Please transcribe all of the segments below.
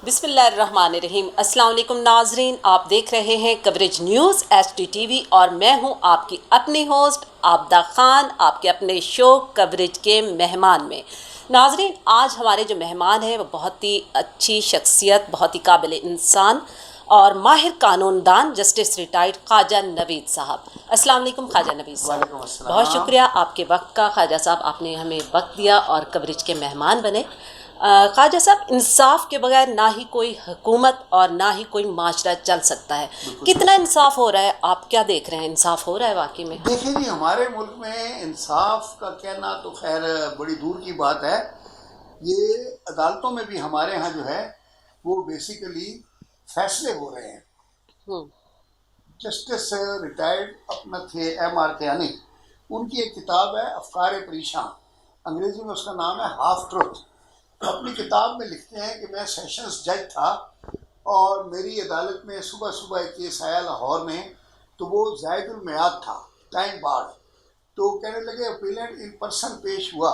बिस्मिल्लाहिर्रहमानिर्रहीम। अस्सलाम वालेकुम नाजरीन, आप देख रहे हैं कवरेज न्यूज़ HDTV और मैं हूं आपकी अपनी होस्ट आबदा खान, आपके अपने शो कवरेज के मेहमान में। नाजरीन, आज हमारे जो मेहमान हैं वो बहुत ही अच्छी शख्सियत, बहुत ही काबिल इंसान और माहिर कानूनदान जस्टिस रिटायर्ड ख्वाजा नवीद साहब। अस्सलाम वालेकुम ख्वाजा नवीद साहब, बहुत शुक्रिया आपके वक्त का। ख्वाजा साहब, आपने हमें वक्त दिया और कवरेज के मेहमान बने। ख्वाजा साहब, इंसाफ के बगैर ना ही कोई हुकूमत और ना ही कोई माशरा चल सकता है। कितना इंसाफ हो रहा है, आप क्या देख रहे हैं? इंसाफ हो रहा है वाकई में? देखिए जी, हमारे मुल्क में इंसाफ का कहना तो खैर बड़ी दूर की बात है। ये अदालतों में भी हमारे यहाँ जो है वो बेसिकली फैसले हो रहे हैं। जस्टिस रिटायर्ड अपना थे M.R. कयानी, उनकी एक किताब है अफकार परेशान, अंग्रेजी में उसका नाम है हाफ ट्रुथ। अपनी किताब में लिखते हैं कि मैं सेशंस जज था और मेरी अदालत में सुबह सुबह एक केस आया लाहौर में, तो वो ज़ायदुल मियाद था, टाइम बार्ड। तो कहने लगे अपीलेंट इन पर्सन पेश हुआ,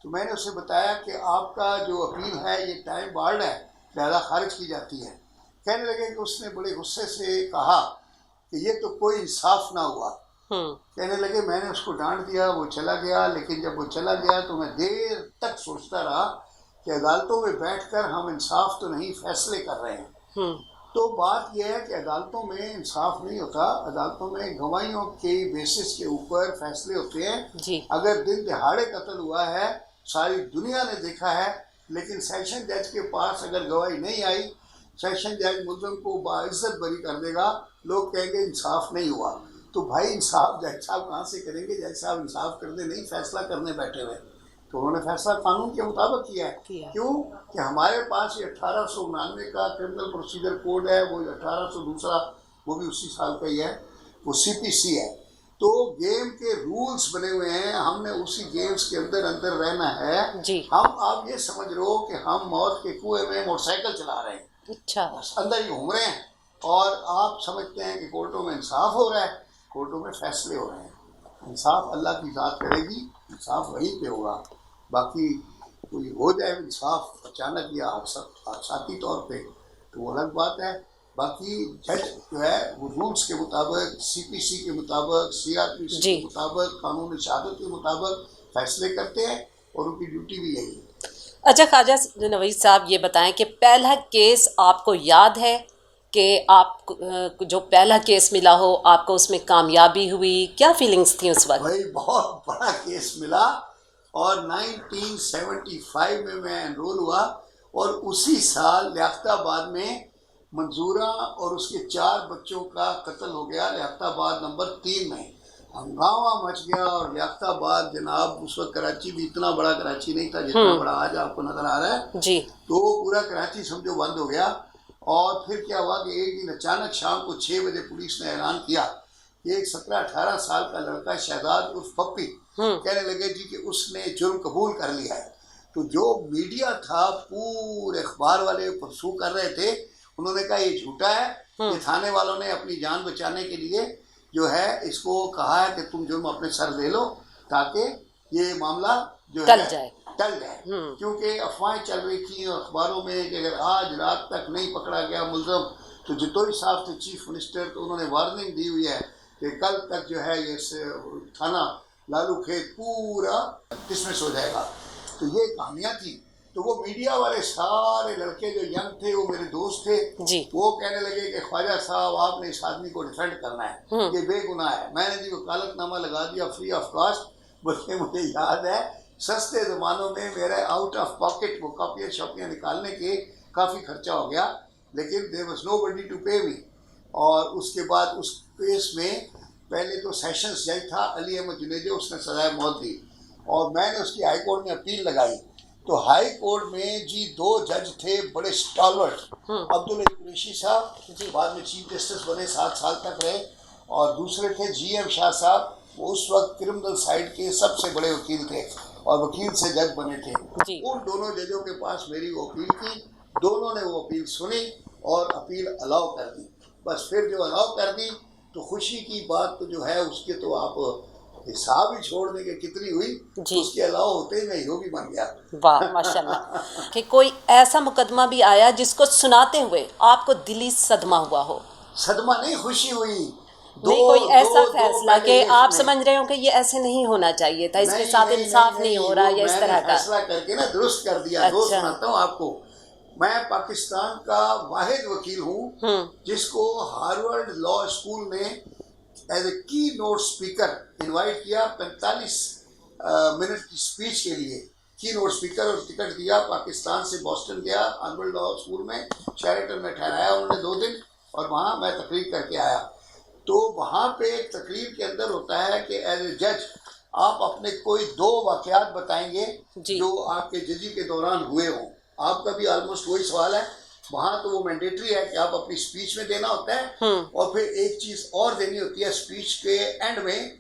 तो मैंने उसे बताया कि आपका जो अपील है ये टाइम बार्ड है, लिहाजा खारिज की जाती है। कहने लगे कि उसने बड़े गुस्से से कहा कि ये तो कोई इंसाफ ना हुआ। कहने लगे मैंने उसको डांट दिया, वो चला गया। लेकिन जब वो चला गया तो मैं देर तक सोचता रहा कि अदालतों में बैठकर हम इंसाफ तो नहीं फैसले कर रहे हैं। तो बात यह है कि अदालतों में इंसाफ नहीं होता, अदालतों में गवाहियों के बेसिस के ऊपर फैसले होते हैं। अगर दिन दिहाड़े कत्ल हुआ है, सारी दुनिया ने देखा है, लेकिन सेशन जज के पास अगर गवाही नहीं आई, सेशन जज मुल्ज़िम को बाइज्जत बरी कर देगा, लोग कहेंगे इंसाफ नहीं हुआ। तो भाई इंसाफ जज साहब कहाँ से करेंगे? जज साहब इंसाफ करने नहीं, फैसला करने बैठे हुए। तो उन्होंने फैसला कानून के मुताबिक किया है। क्यों कि हमारे पास ये 1899 का क्रिमिनल प्रोसीजर कोड है, वो 1800 दूसरा, वो भी उसी साल का ही है, वो CPC है। तो गेम के रूल्स बने हुए हैं, हमने उसी गेम्स के अंदर अंदर रहना है जी। हम आप ये समझ लो कि हम मौत के कुएं में मोटरसाइकिल चला रहे हैं, अच्छा अंदर ही घूम रहे हैं, और आप समझते हैं कि कोर्टों में इंसाफ हो रहा है, कोर्टों में फैसले हो रहे हैं। इंसाफ अल्लाह की ज़ात करेगी, इंसाफ वहीं पे होगा। बाकी कोई हो जाए इंसाफ अचानक या हादसाती तौर पे तो वो अलग बात है। बाकी जज जो है वो रूल्स के मुताबिक, CPC के मुताबिक, CRPC के मुताबिक, कानून शहादत के मुताबिक फैसले करते हैं और उनकी ड्यूटी भी यही है। अच्छा ख्वाजा नवीद साहब, ये बताएं कि पहला केस आपको याद है कि आप जो पहला केस मिला हो, आपको उसमें कामयाबी हुई, क्या फीलिंग्स थी उस वक्त? भाई बहुत बड़ा केस मिला और 1975 में मैं एनरोल हुआ और उसी साल लियाकताबाद में मंजूरा और उसके 4 बच्चों का कत्ल हो गया। लियाकताबाद नंबर 3 में हंगामा मच गया और लियाकताबाद जनाब उस वक्त कराची भी इतना बड़ा कराची नहीं था जितना बड़ा आज आपको नजर आ रहा है जी। तो पूरा कराची समझो बंद हो गया। और फिर क्या हुआ कि एक दिन अचानक शाम को 6 बजे पुलिस ने ऐलान किया कि एक 17-18 साल का लड़का शहजाद उर्फ पप्पी कहने लगे जी कि उसने जुर्म कबूल कर लिया है। तो जो मीडिया था पूरे अखबार वाले परसू कर रहे थे, उन्होंने कहा ये झूठा है, ये थाने वालों ने अपनी जान बचाने के लिए जो है इसको कहा है कि तुम जुर्म अपने सर ले लो ताकि ये मामला जो टल जाए। क्योंकि अफवाहें चल रही थी अखबारों में कि अगर आज रात तक नहीं पकड़ा गया मुल्ज़िम तो जितोई साहब थे चीफ मिनिस्टर, तो उन्होंने वार्निंग दी हुई है कि कल तक जो है ये थाना लालू खेत पूरा डिसमिस हो जाएगा। तो ये कहानियाँ थी। तो वो मीडिया वाले सारे लड़के जो यंग थे, वो मेरे दोस्त थे जी। वो कहने लगे कि ख्वाजा साहब आपने इस आदमी को डिफेंड करना है, ये बेगुनाह है। मैंने जी वकालतनामा लगा दिया फ्री ऑफ कॉस्ट। बल्कि मुझे याद है सस्ते ज़मानों में मेरे आउट ऑफ पॉकेट वो कॉपियाँ शॉपियाँ निकालने के काफ़ी खर्चा हो गया, लेकिन देयर वाज नोबडी टू पे मी। और उसके बाद उस केस में पहले तो सेशंस जज था अली अहमद जुनेदी, उसने सजाए मौत दी और मैंने उसकी हाई कोर्ट में अपील लगाई। तो हाई कोर्ट में जी 2 जज थे बड़े स्टॉलवर्ट, अब्दुल कुरैशी साहब बाद में चीफ जस्टिस बने, 7 साल तक रहे, और दूसरे थे GM शाह साहब, वो उस वक्त क्रिमिनल साइड के सबसे बड़े वकील थे और वकील से जज बने थे। उन दोनों जजों के पास मेरी वो अपील की, दोनों ने वो अपील सुनी और अपील अलाउ कर दी। बस फिर जो अलाउ कर दी तो खुशी की बात तो जो है उसके तो आप हिसाब ही छोड़ देंगे कितनी हुई, उसके अलावा होते ही नहीं, वो भी बन गया। वाह माशाल्लाह। कि कोई ऐसा मुकदमा भी आया जिसको सुनाते हुए आपको दिली सदमा हुआ हो? सदमा नहीं, खुशी हुई। नहीं, कोई ऐसा फैसला कि आप समझ रहे हो कि ये ऐसे नहीं होना चाहिए था, इसके साथ इंसाफ नहीं हो रहा, या इस तरह का फैसला करके ना दुरुस्त कर दिया। दो सुनाता हूँ आपको। मैं पाकिस्तान का वाहिद वकील हूँ जिसको हार्वर्ड लॉ स्कूल ने एज ए की नोट स्पीकर इनवाइट किया 45 मिनट की स्पीच के लिए। की नोट स्पीकर और टिकट दिया, पाकिस्तान से बॉस्टन गया, हार्वर्ड लॉ स्कूल में शेरेटन में ठहराया उन्होंने 2 दिन और वहाँ मैं तकरीर करके आया। तो वहाँ पे एक तकरीर के अंदर होता है कि एज ए जज आप अपने कोई 2 वाक़यात बताएंगे जो आपके जजी के दौरान हुए हों। आपका भी ऑलमोस्ट वही सवाल है। वहाँ तो वो मैंडेटरी है कि आप अपनी स्पीच में देना होता है और फिर एक चीज़ और देनी होती है स्पीच के एंड में,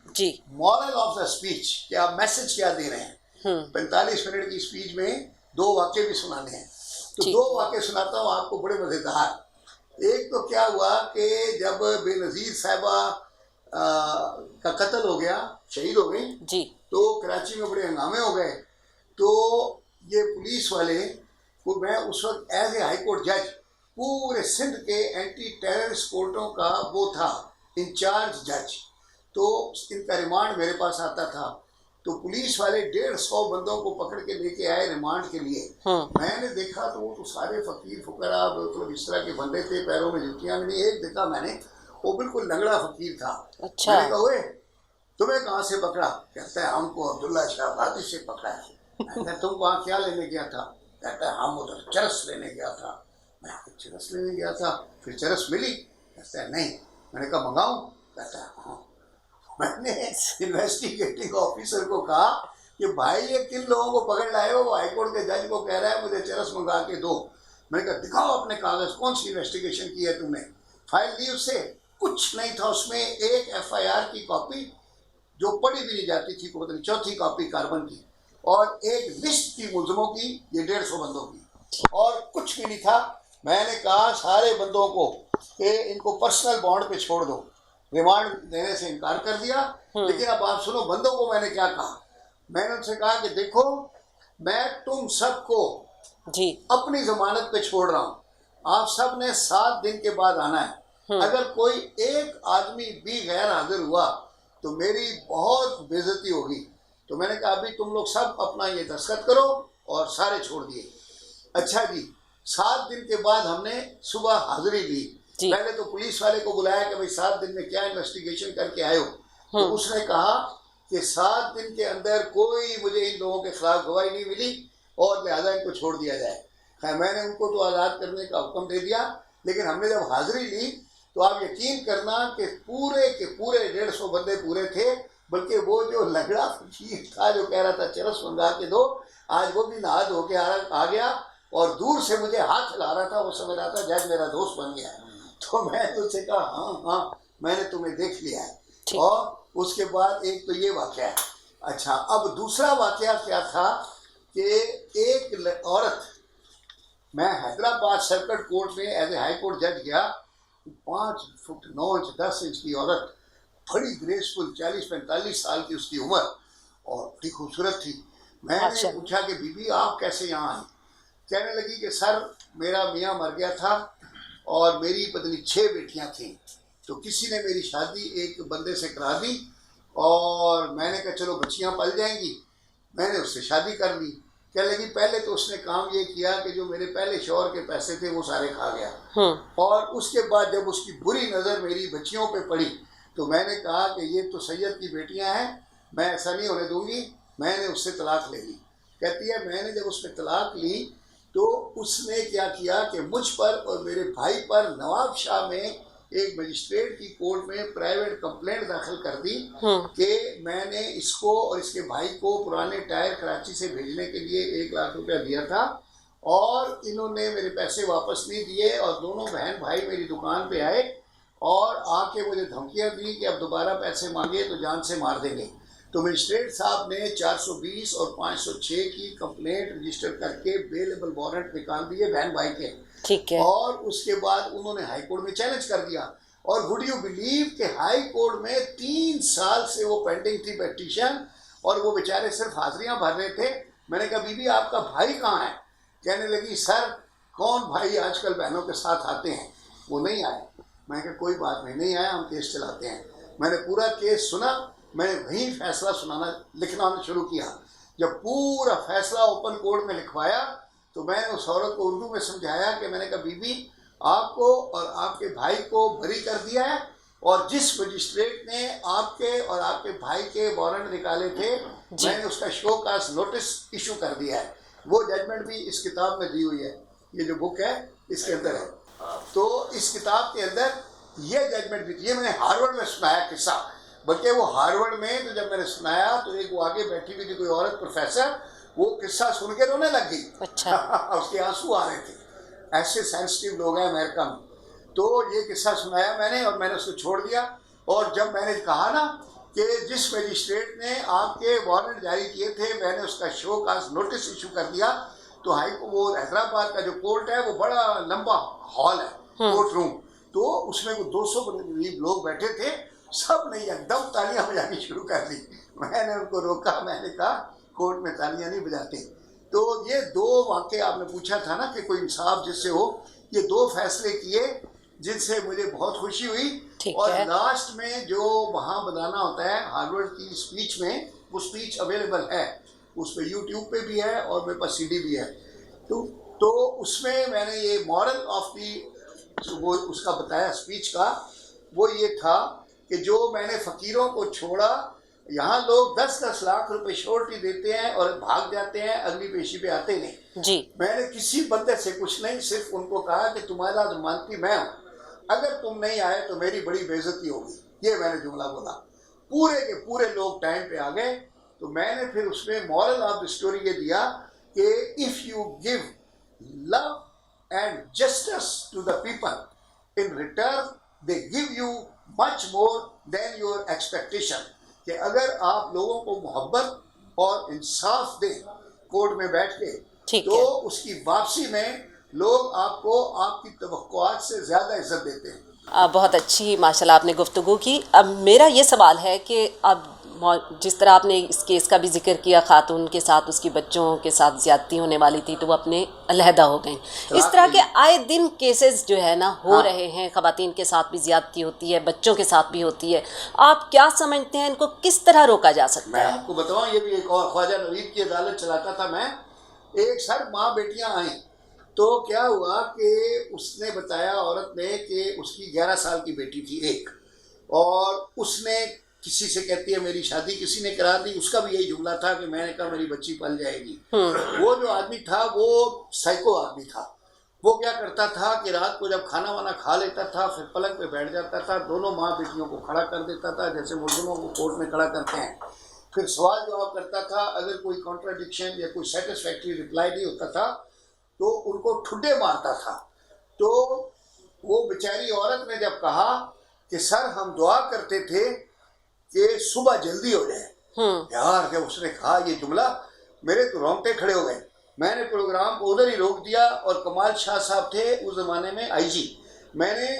मॉरल ऑफ द स्पीच, कि आप मैसेज क्या दे रहे हैं। 45 मिनट की स्पीच में 2 वाक़े भी सुनाने हैं। तो 2 वाक़े सुनाता हूँ आपको, बड़े मज़ेदार। एक तो क्या हुआ कि जब बेनज़ीर साहिबा का कत्ल हो गया, शहीद हो गई, तो कराची में बड़े हंगामे हो गए। तो ये पुलिस वाले को, मैं उस वक्त एज ए हाई कोर्ट जज पूरे सिंध के एंटी टेररिस्ट कोर्टों का वो था इंचार्ज जज, तो इनका रिमांड मेरे पास आता था। तो पुलिस वाले 150 बंदों को पकड़ के लेके आए रिमांड के लिए। मैंने देखा तो वो तो सारे फकीर फुकरा मतलब इस तरह के बंदे थे, पैरों में जूतियाँ भी नहीं। एक देखा मैंने, वो बिल्कुल लंगड़ा फकीर था। मैंने कहा ओए तुम्हें कहाँ से पकड़ा? कहता है हमको अब्दुल्ला शाह वादिस से पकड़ा है। तुम वहाँ क्या लेने गया था? कहता है हम उधर चरस लेने गया था। मैं चरस लेने गया था, फिर चरस मिली? कहता है नहीं। मैंने कहा मंगाऊं? कहता है हाँ। मैंने इन्वेस्टिगेटिंग ऑफिसर को कहा कि भाई ये किन लोगों को पकड़ लाए हो? हाईकोर्ट के जज को कह रहा है मुझे चरस मंगा के दो। मैंने कहा दिखाओ अपने कागज, कौन सी इन्वेस्टिगेशन की है तुमने? फाइल दी उससे, कुछ नहीं था उसमें। एक FIR की कॉपी जो पढ़ी भी नहीं जाती थी, पता नहीं, चौथी कॉपी कार्बन की, और एक लिस्ट थी मुलजमों की, ये 150 बंदों की, और कुछ भी नहीं था। मैंने कहा सारे बंदों को कि इनको पर्सनल बॉन्ड पे छोड़ दो। रिमांड देने से इनकार कर दिया। लेकिन अब आप सुनो, बंदों को मैंने क्या कहा? मैंने उनसे कहा कि देखो मैं तुम सबको अपनी जमानत पे छोड़ रहा हूँ, आप सब ने 7 दिन के बाद आना है। अगर कोई एक आदमी भी गैर हाजिर हुआ तो मेरी बहुत बेइज्जती होगी। तो मैंने कहा अभी तुम लोग सब अपना ये दस्तखत करो, और सारे छोड़ दिए। अच्छा जी, 7 दिन के बाद हमने सुबह हाजिरी ली। पहले तो पुलिस वाले को बुलाया कि भाई 7 दिन में क्या इन्वेस्टिगेशन करके आए हो? तो उसने कहा कि 7 दिन के अंदर कोई मुझे इन लोगों के खिलाफ गवाही नहीं मिली और लिहाजा इनको छोड़ दिया जाए। खैर मैंने उनको तो आज़ाद करने का हुक्म दे दिया। लेकिन हमने जब हाजिरी ली तो आप यकीन करना कि पूरे के पूरे 150 बंदे पूरे थे। बल्कि वो जो लंगड़ा फकीर था जो कह रहा था चरस मंगा के दो, आज वो भी नहा धो के आ गया और दूर से मुझे हाथ हिला रहा था। वो समझ रहा था जज मेरा दोस्त बन गया है। तो मैं उससे कहा हाँ हाँ मैंने तुम्हें देख लिया है। और उसके बाद एक तो ये वाक़या है। अच्छा, अब दूसरा वाक़या क्या था कि एक औरत, मैं हैदराबाद सर्किट कोर्ट में एज ए हाई कोर्ट जज गया। 5 फुट 9 इंच 10 इंच की औरत, बड़ी ग्रेसफुल, 40-45 साल की उसकी उम्र, और बड़ी खूबसूरत थी। मैंने पूछा कि बीबी आप कैसे यहाँ आई? कहने लगी कि सर मेरा मियाँ मर गया था और मेरी पत्नी 6 बेटियाँ थीं, तो किसी ने मेरी शादी एक बंदे से करा दी और मैंने कहा चलो बच्चियाँ पल जाएंगी, मैंने उससे शादी कर ली। कहने लगी पहले तो उसने काम ये किया कि जो मेरे पहले शौहर के पैसे थे वो सारे खा गया, और उसके बाद जब उसकी बुरी नज़र मेरी बच्चियों पे पड़ी तो मैंने कहा कि ये तो सैयद की बेटियां हैं, मैं ऐसा नहीं होने दूंगी। मैंने उससे तलाक ले ली। कहती है मैंने जब उसमें तलाक ली तो उसने क्या किया कि मुझ पर और मेरे भाई पर नवाब शाह में एक मजिस्ट्रेट की कोर्ट में प्राइवेट कंप्लेंट दाखिल कर दी कि मैंने इसको और इसके भाई को पुराने टायर कराची से भेजने के लिए 1 लाख रुपया दिया था और इन्होंने मेरे पैसे वापस नहीं दिए, और दोनों बहन भाई मेरी दुकान पे आए और आके मुझे धमकियाँ दी कि अब दोबारा पैसे मांगे तो जान से मार देंगे। तो मजिस्ट्रेट साहब ने 420 और 506 की कंप्लेंट रजिस्टर करके बेलेबल वारंट निकाल दिए बहन भाई के। ठीक है। और उसके बाद उन्होंने हाई कोर्ट में चैलेंज कर दिया। और वुड यू बिलीव कि हाई कोर्ट में 3 साल से वो पेंडिंग थी पिटीशन, और वो बेचारे सिर्फ हाजिरियां भर रहे थे। मैंने कहा बीबी आपका भाई कहाँ है? कहने लगी सर कौन भाई आजकल बहनों के साथ आते हैं, वो नहीं आए। मैंने कहा कोई बात नहीं, नहीं आया, हम केस चलाते हैं। मैंने पूरा केस सुना, मैंने वहीं फैसला लिखना शुरू किया। जब पूरा फैसला ओपन कोर्ट में लिखवाया तो मैंने उस औरत को उर्दू में समझाया कि मैंने कहा बीबी आपको और आपके भाई को बरी कर दिया है, और जिस मजिस्ट्रेट ने आपके और आपके भाई के वारंट निकाले थे मैंने उसका शो काज नोटिस इशू कर दिया है। वो जजमेंट भी इस किताब में दी हुई है, ये जो बुक है इसके अंदर है। तो इस किताब के अंदर ये जजमेंट भी थी। ये मैंने हार्वर्ड में सुनाया किस्सा, बल्कि वो हार्वर्ड में तो जब मैंने सुनाया तो एक वो आगे बैठी हुई थी कोई औरत प्रोफेसर, वो किस्सा सुन के रोने लग गई। अच्छा। उसके आंसू आ रहे थे, ऐसे सेंसिटिव लोग हैं अमेरिका में। तो ये किस्सा सुनाया मैंने और मैंने उसको छोड़ दिया। और जब मैंने कहा ना कि जिस मजिस्ट्रेट ने आपके वारंट जारी किए थे मैंने उसका शो काज नोटिस इशू कर दिया, तो वो हैदराबाद का जो कोर्ट है वो बड़ा लंबा हॉल है, कोर्ट रूम, तो उसमें वो 200 करीब लोग बैठे थे, सब ने एकदम तालियां बजानी शुरू कर दी। मैंने उनको रोका, मैंने कहा कोर्ट में तालियां नहीं बजाते। तो ये 2 वाक़े आपने पूछा था ना कि कोई इंसाफ जिससे हो, ये 2 फैसले किए जिनसे मुझे बहुत खुशी हुई। और लास्ट में जो वहाँ बनाना होता है हार्वर्ड की स्पीच में, वो स्पीच अवेलेबल है, उस पर यूट्यूब पे भी है और मेरे पास CD भी है। तो उसमें मैंने ये मॉरल ऑफ दी वो उसका बताया स्पीच का, वो ये था कि जो मैंने फ़कीरों को छोड़ा, यहाँ लोग 10-10 लाख रुपए श्योरिटी देते हैं और भाग जाते हैं, अगली पेशी पे आते नहीं जी। मैंने किसी बंदे से कुछ नहीं, सिर्फ उनको कहा कि तुम्हारा जमानती मैं हूँ, अगर तुम नहीं आए तो मेरी बड़ी बेइज्जती होगी, ये मैंने जुमला बोला। पूरे के पूरे लोग टाइम पे आ गए। तो मैंने फिर उसमें मॉरल ऑफ द स्टोरी ये दिया कि if you give love and justice to the people, in return they give you much more than your expectation. कि अगर आप लोगों को मोहब्बत और इंसाफ दें कोर्ट में बैठ के, तो उसकी वापसी में लोग आपको आपकी तवक्कुआत से ज़्यादा इज्जत देते हैं। बहुत अच्छी माशाल्लाह आपने गुफ्तगू की। अब मेरा ये सवाल है कि अब जिस तरह आपने इस केस का भी जिक्र किया, खातून के साथ उसकी बच्चों के साथ ज़्यादती होने वाली थी तो वो अपने अलहदा हो गई। इस तरह के आए दिन केसेस जो है ना हो रहे हैं, ख़वातीन के साथ भी ज़्यादती होती है, बच्चों के साथ भी होती है। आप क्या समझते हैं इनको किस तरह रोका जा सकता है? मैं आपको बताऊँ, ये भी एक और ख्वाजा नवीद की अदालत चलाता था मैं। एक सर माँ बेटियाँ आई, तो क्या हुआ कि उसने बताया औरत ने कि उसकी 11 साल की बेटी थी एक, और उसने किसी से कहती है मेरी शादी किसी ने करा दी। उसका भी यही जुमला था कि मैंने कहा मेरी बच्ची पल जाएगी। वो जो आदमी था वो साइको आदमी था। वो क्या करता था कि रात को जब खाना वाना खा लेता था फिर पलंग पे बैठ जाता था, दोनों माँ बेटियों को खड़ा कर देता था जैसे मुलजिमों को कोर्ट में खड़ा करते हैं। फिर सवाल जवाब करता था, अगर कोई कॉन्ट्राडिक्शन या कोई सेटिस्फैक्ट्री रिप्लाई नहीं होता था तो उनको ठुड्डे मारता था। तो वो बेचारी औरत ने जब कहा कि सर हम दुआ करते थे कि सुबह जल्दी हो जाए, यार जब उसने कहा ये जुमला मेरे तो रोंगटे खड़े हो गए। मैंने प्रोग्राम को उधर ही रोक दिया, और कमाल शाह साहब थे उस ज़माने में IG। मैंने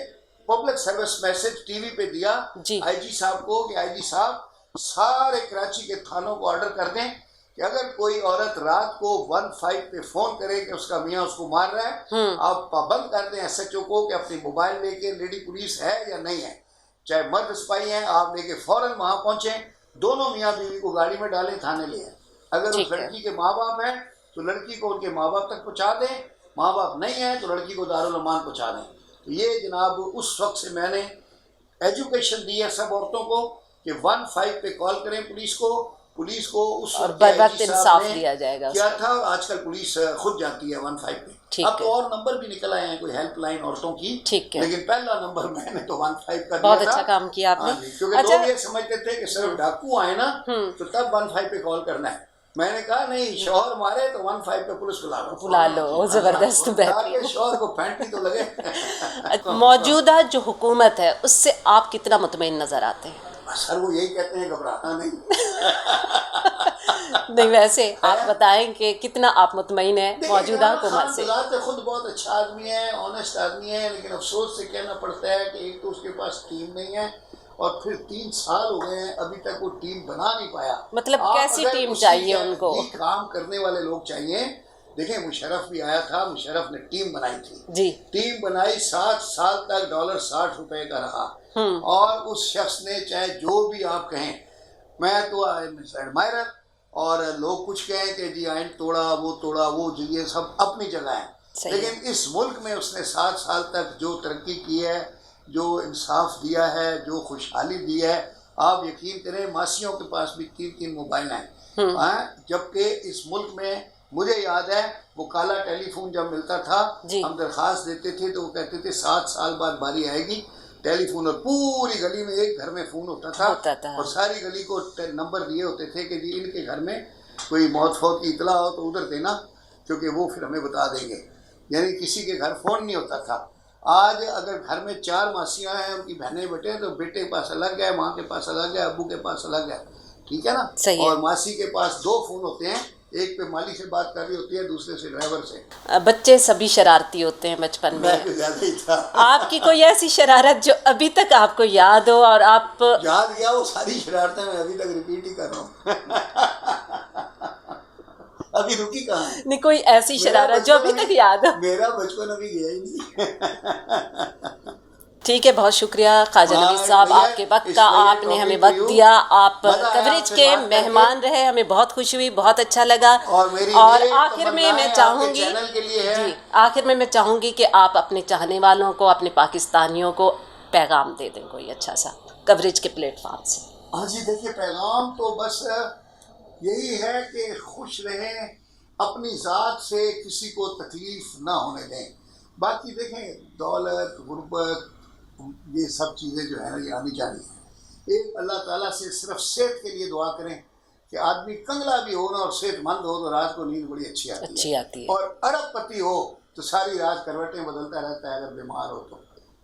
पब्लिक सर्विस मैसेज TV पे दिया IG साहब को कि IG साहब सारे कराची के थानों को ऑर्डर कर दें कि अगर कोई औरत रात को 15 पे फ़ोन करे कि उसका मियाँ उसको मार रहा है, आप पाबंद कर दें SHO को कि अपनी मोबाइल लेके लेडी पुलिस है या नहीं है, चाहे मर्द सिपाही हैं, आप लेके फ़ौरन वहाँ पहुँचें, दोनों मियाँ बीवी को गाड़ी में डालें, थाने ले आए। अगर उस लड़की के माँ बाप हैं तो लड़की को उनके माँ बाप तक पहुँचा दें, माँ बाप नहीं हैं तो लड़की को दारुल अमान पहुँचा दें। तो ये जनाब उस वक्त से मैंने एजुकेशन दी है सब औरतों को कि 15 पे कॉल करें पुलिस को उस और बर्वक्त इंसाफ दिया जाएगा। क्या था, आजकल पुलिस खुद जाती है 15 पे। अब तो और नंबर भी निकल आए हैं, कोई हेल्पलाइन औरतों की, लेकिन पहला नंबर मैंने तो 15 का दिया। बहुत अच्छा काम किया आपने। क्योंकि लोग ये समझते थे कि सिर्फ डाकू आए ना तो तब 15 पे कॉल करना है। मैंने कहा नहीं, शौहर मारे तो 1-5 पे पुलिस बुला लो, जबरदस्त, बेहतरीन। शौहर को फैंटी तो लगे। मौजूदा जो हुकूमत है उससे आप कितना मुतमईन नजर आते हैं? सर वो यही कहते हैं घबराना नहीं। नहीं, वैसे आप बताएं कि कितना आप मुतमईन हैं मौजूदा हुकूमत से? तो खुद बहुत अच्छा आदमी है, ऑनेस्ट आदमी है, लेकिन अफसोस से कहना पड़ता है कि एक तो उसके पास टीम नहीं है और फिर 3 साल हो गए हैं अभी तक वो टीम बना नहीं पाया। मतलब कैसी टीम चाहिए उनको? काम करने वाले लोग चाहिए। देखें, मुशर्रफ भी आया था, मुशर्रफ ने टीम बनाई थी जी, टीम बनाई, 7 साल तक डॉलर 60 रुपए का रहा, और उस शख्स ने चाहे जो भी आप कहें, मैं तो एडमायरर, और लोग कुछ कहें कि जी आइन तोड़ा, वो ये सब अपनी जगह है, लेकिन इस मुल्क में उसने 7 साल तक जो तरक्की की है, जो इंसाफ दिया है, जो खुशहाली दी है, आप यकीन करें मासियों के पास भी 3 मोबाइल हैं, जबकि इस मुल्क में मुझे याद है वो काला टेलीफोन जब मिलता था, हम दरख्वास्त देते थे तो वो कहते थे 7 साल बाद बारी आएगी टेलीफोन, और पूरी गली में एक घर में फ़ोन होता था और सारी गली को नंबर दिए होते थे कि जी इनके घर में कोई मौत फौत की इतला हो तो उधर देना, क्योंकि वो फिर हमें बता देंगे। यानी किसी के घर फ़ोन नहीं होता था। आज अगर घर में 4 मासियाँ हैं, उनकी बहनें बेटे, तो बेटे के पास अलग है, माँ के पास अलग है, अब्बू के पास अलग है, ठीक है ना? और मासी के पास 2 फ़ोन होते हैं, एक पे माली से बात कर रही होती है, दूसरे से ड्राइवर से। बच्चे सभी शरारती होते हैं बचपन में। मैं ज़्यादा ही था। आपकी कोई ऐसी शरारत जो अभी तक आपको याद हो और आप याद किया? वो सारी शरारतें मैं अभी तक रिपीट ही कर रहा हूँ। अभी रुकी कहाँ? नहीं, कोई ऐसी शरारत जो अभी तक याद हो? मेरा बचपन अभी गया ही नहीं। ठीक है, बहुत शुक्रिया ख्वाजा नवीद साहब, आपके वक्त का, आपने हमें वक्त दिया, आप कवरेज के मेहमान रहे, हमें बहुत खुशी हुई, बहुत अच्छा लगा। और आखिर में मैं चाहूँगी जी, आखिर में मैं चाहूँगी कि आप अपने चाहने वालों को, अपने पाकिस्तानियों को पैगाम दे दें कोई अच्छा सा कवरेज के प्लेटफॉर्म से। हाँ जी, देखिए पैगाम तो बस यही है कि खुश रहें, अपनी ज़ात से किसी को तकलीफ़ ना होने दें। बाकी देखें, दौलत, गुर्बत, ये सब चीज़ें जो है ना, ये आनी चाहिए। एक अल्लाह ताला से सिर्फ सेहत के लिए दुआ करें कि आदमी कंगला भी हो ना और सेहतमंद हो तो रात को नींद बड़ी अच्छी आती है। और अरबपति हो तो सारी रात करवटें बदलता रहता है अगर बीमार हो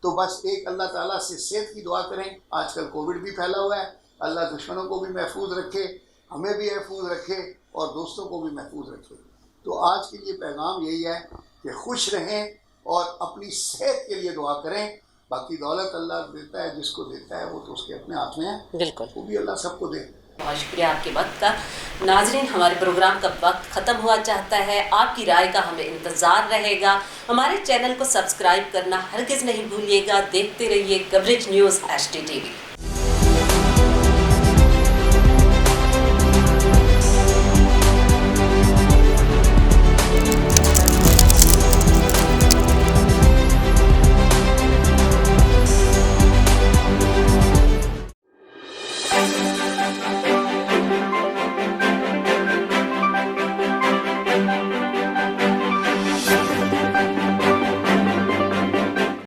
तो बस एक अल्लाह ताला से सेहत की दुआ करें। आजकल कोविड भी फैला हुआ है, अल्लाह दुश्मनों को भी महफूज रखे, हमें भी महफूज रखे और दोस्तों को भी महफूज रखे। तो आज के लिए पैगाम यही है कि खुश रहें और अपनी सेहत के लिए दुआ करें। बाकी दौलत अल्लाह देता है, जिसको देता है वो तो उसके अपने हाथ में है, बिल्कुल, वो भी अल्लाह सबको दे। बहुत शुक्रिया आपके वक्त का। नाजरीन, हमारे प्रोग्राम का वक्त ख़त्म हुआ चाहता है, आपकी राय का हमें इंतज़ार रहेगा। हमारे चैनल को सब्सक्राइब करना हरगिज़ नहीं भूलिएगा। देखते रहिए कवरेज न्यूज़ HT TV।